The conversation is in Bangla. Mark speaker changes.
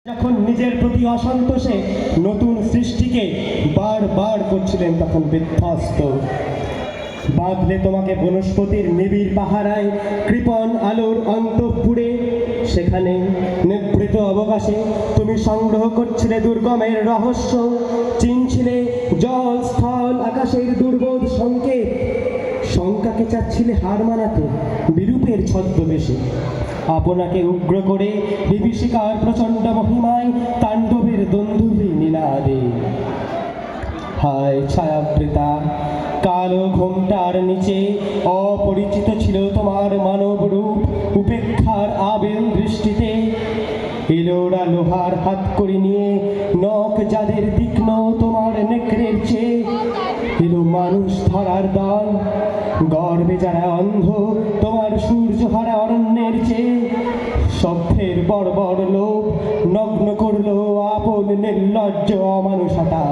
Speaker 1: যখন নিজের প্রতি অসন্তোষে নতুন সৃষ্টিকে বারবার করছিলেন তখন বিধ্বস্ত। বাঁধলে তোমাকে বনস্পতির নিবিড় পাহারায় কৃপণ আলোর অন্তঃপুরে, সেখানে নিভৃত অবকাশে তুমি সংগ্রহ করছিলে দুর্গমের রহস্য, চিনছিলে জল স্থল আকাশের দুর্বোধ সংকেত, শঙ্কাকে চাচ্ছিলে হার মানাতে বিরূপের ছদ্মবেশে। আপনাকে উগ্র করে বিভীষিকার প্রচণ্ড মহিমায় তাণ্ডবের দন্দুভি নীলাদে। হায় ছায়াবৃতা, কালো ঘোমটার নিচে অপরিচিত ছিল তোমার মানব রূপ, উপেক্ষার আবেল দৃষ্টিতে এলোরা লোহার হাত করে নিয়ে নখ যাদের তীক্ষ্ণ তোমার নেকড়ের চেয়ে এলো মানুষ ধরার দল, গর্বে যারা অন্ধ তোমার সূর্যহারা অরণ্যের চেয়ে। সভ্যের বড় বড় লোভ নগ্ন করলো আপন নির্লজ্জ অমানুষতা।